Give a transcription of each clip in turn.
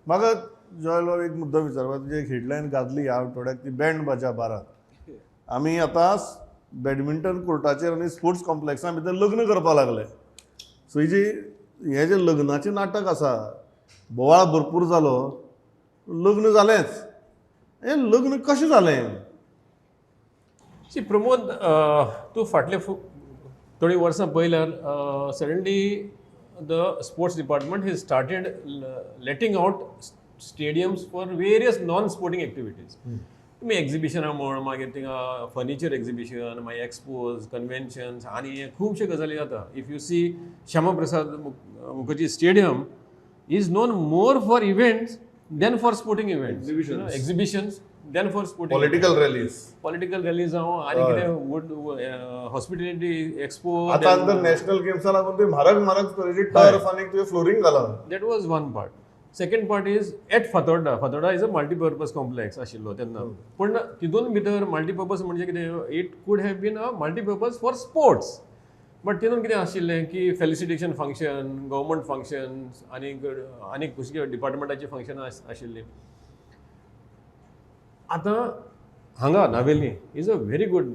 म्हाका जॉयल बाब एक मुद्दो विचारपाक तुजी एक हेडलायन घातली ह्या आठवड्याक ती बँड बाजा बारात. आमी आतां बॅडमिंटन कोर्टाचेर आनी स्पोर्ट्स कॉम्प्लेक्सा भितर लग्न करपाक लागले. सो ही जी हें जें लग्नाचें नाटक आसा, बोवाळ भरपूर जालो, लग्न जालेंच. हें लग्न कशें जालें? सी प्रमोद, तूं फाटले थोडी वर्सां पळयल्यार suddenly the sports department has started letting out stadiums for various non sporting activities. तुमी एक्झिबिशनां म्हण, मागीर थिंगा फर्निचर एक्झिबिशन, मागीर एक्सपोज, कन्वेन्शन्स आनी खुबशे गजाली जाता. If you see Shyamaprasad Mukherjee stadium is known more for events than for sporting events, exhibitions than for sporting political rallies जावं आनी कितें हॉस्पिटॅलिटी एक्सपो. आतां नॅशनल गेम्सा लागून ते म्हारग तरेची टर्फ आनी तुवें फ्लोरींग घाला. That was one part. Second part is at Fatorda is a multipurpose complex आशिल्लो तेन्ना. पूण तितून भितर मल्टीपर्पज म्हणजे कितें, it could have been a multipurpose for sports. But तितून कितें आशिल्लें की फेलिसिटेशन फंक्शन, गव्हर्मेंट फंक्शन्स आनी खुशी डिपार्टमेंटाची फंक्शनां आशिल्लीं. आतां हांगा Navelim is a very good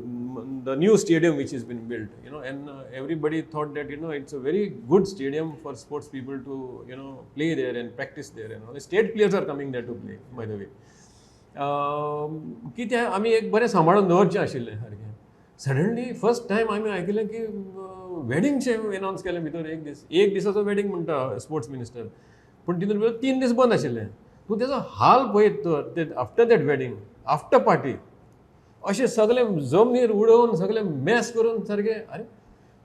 the new stadium which has been built, and everybody thought that it's a very good stadium for sports people to play there and practice there. The state players are coming there to play, by the way. की ते आमी एक बरें सांबाळून दवरचें आशिल्लें सारकें. Suddenly first time आमी आयकलें की वेडिंगचें एनावन्स केलें भितर एक दिसाचो वेडिंग म्हणटा स्पोर्ट्स मिनिस्टर. पूण तितून भितर 3 दीस बंद आशिल्लें. तूं तेजो हाल पळयत तर after that wedding, after party अशें सगळें जमनीर उडोवन सगळें मॅस करून सारकें. अरे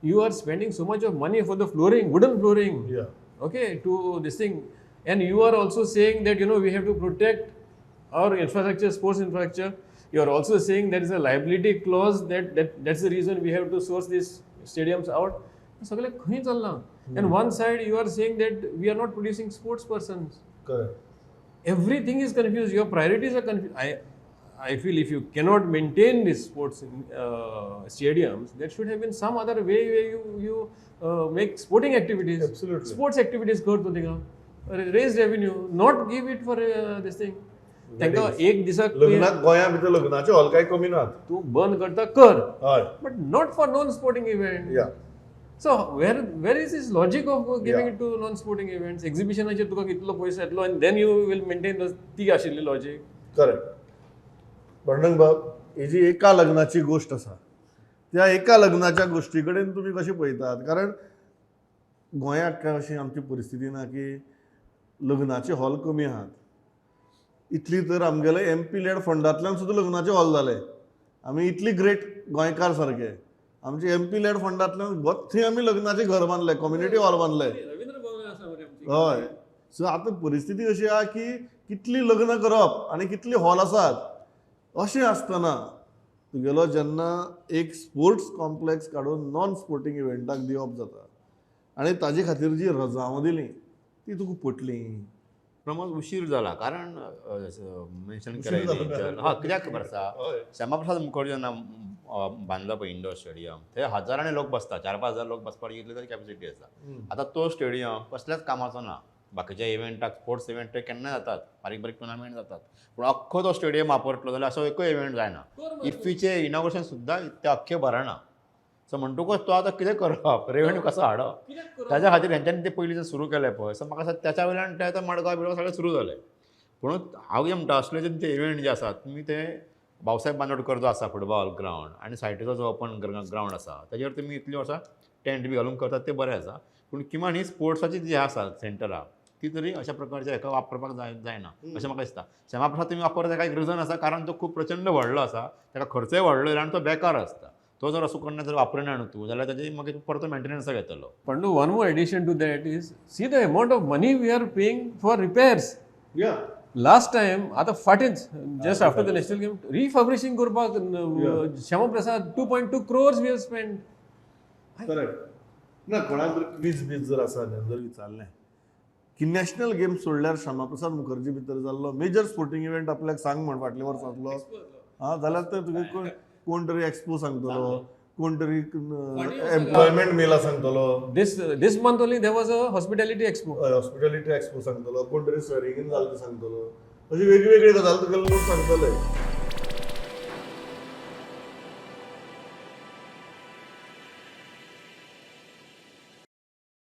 you are spending so much of money for the flooring, wooden flooring, okay, to this thing, and you are also saying that we have to protect our infrastructure, sports infrastructure. You are also saying there is a liability clause that's the reason we have to source these stadiums out. सगळे खंय चल्लां. And one side you are saying that we are not producing sports persons. Correct. Everything is confused. Your priorities are confused. I feel if you cannot maintain these sports stadiums, there should have been some other way where you make sporting activities. Absolutely. Sports activities करतो थिंगा, raise revenue, not give it for this thing. तांकां एक दिसाक लग्नाक गोंया भितर लग्नाचे hall काय कमी नात. तूं बंद करता कर, हय, but not for non sporting event. या so where is this logic of giving it to non sporting events? एक्झिबिशनाचेर तुका कितलो पयसो येतलो आनी देन यू वील मेंटेन ती आशिल्ली लॉजिक. करेक्ट. बंडंग बाब, ही जी एका लग्नाची गोष्ट आसा, त्या एका लग्नाच्या गोष्टी कडेन तुमी कशें पळयतात? कारण गोंयाक काय अशी आमची परिस्थिती ना की लग्नाचे हॉल कमी आहात. इतली तर आमगेले MP लेड फंडांतल्यान सुद्दां लग्नाचे हॉल जाले. आमी इतली ग्रेट गोंयकार सारके, आमचे MP लेड फंडांतल्यान थंय आमी लग्नाचे घर बांदले, कम्युनिटी हॉल बांदले. हय. सो आतां परिस्थिती अशी आहा की कितली लग्न करप आनी कितली हॉल आसात अशें आसतना तुगेलो जेन्ना एक स्पोर्ट्स कॉम्प्लेक्स काडून नॉन स्पोर्टिंग इव्हेंटाक दिवप जाता आनी ताजे खातीर जी रजावं दिली ती तुका पटली? प्रमोद, उशीर जाला. कारण मेन्शन केलें हा कित्याक खबर आसा, श्यामाप्रसाद मुखर्जी जेन्ना बांदलो पळय इंडोर स्टेडियम, थंय हजारांनी लोक बसता, 4-5 हजार लोक बसपाची इतली तरी कॅपॅसिटी आसा. आतां तो स्टेडियम कसल्याच कामाचो ना. बाकीच्या इव्हेंटाक, स्पोर्ट्स इव्हेंट ते केन्ना जातात, बारीक टुर्नामेंट जातात, पूण अख्खो तो स्टेडियम वापरतलो जाल्यार असो एकूय इव्हेंट जायना. इफ्फीचे इनॉग्रेशन सुद्दां ते अख्खे भरना. सो म्हणटकूच तो आतां कितें करप, रेव्हेन्यू कसो हाडप, ताच्या खातीर हेंच्यांनी ते पयलीं सुरू केलें पळय. सो म्हाका त्याच्या वयल्यान ते आतां मडगांव बिडगांव सगळें सुरू जालें. पूण हांव कितें म्हणटा, असले जे तुमचे इव्हेंट जे आसात, तुमी ते भाऊसाहेब बांदोडकर जो आसा फुटबॉल ग्रावंड आनी सायटीचो जो ओपन ग्रावंड आसा ताचेर तुमी इतली वर्सां टेंट बी घालून करतात ते बरें आसा. पूण किमान ही स्पोर्ट्साची जी आसा सेंटरां ती तरी अशा प्रकारच्या हेका वापरपाक जायना अशें म्हाका दिसता. श्यामाप्रसाद तुमी वापरता ताका एक रिजन आसा, कारण तो खूब प्रचंड व्हडलो आसा, ताका खर्चय व्हडलो आनी तो बेकार आसता. तो जर असो कोण जर वापरना न्हू तूं जाल्यार ताची मागीर परत मेंटेनन्साक येतलो. पण one more addition to that is see the amount of money we are paying for repairs. Last time आतां फाटींच just after the national game refurbishing करपाक Shyamaprasad 2.2 crores we have spend. Correct ना. कोणाक क्वीज जर आसा जर विचारलें की नॅशनल गेम सोडल्यार श्यामाप्रसाद मुखर्जी भितर जाल्लो मेजर स्पोर्टिंग इव्हेंट आपल्याक सांग म्हण फाटल्या वर्सांतलो, जाल्यार तर तुगे कोण तरी एक्सपो सांगतलो, कोण तरी एम्प्लॉयमेंट मेला सांगतलो, this month only there was a hospitality expo. Hospitality expo सांगतलो, कोण तरी स्वेरिंग इन घालता सांगतलो, अशी वेगवेगळी गजाल तुगेले लोक सांगतले.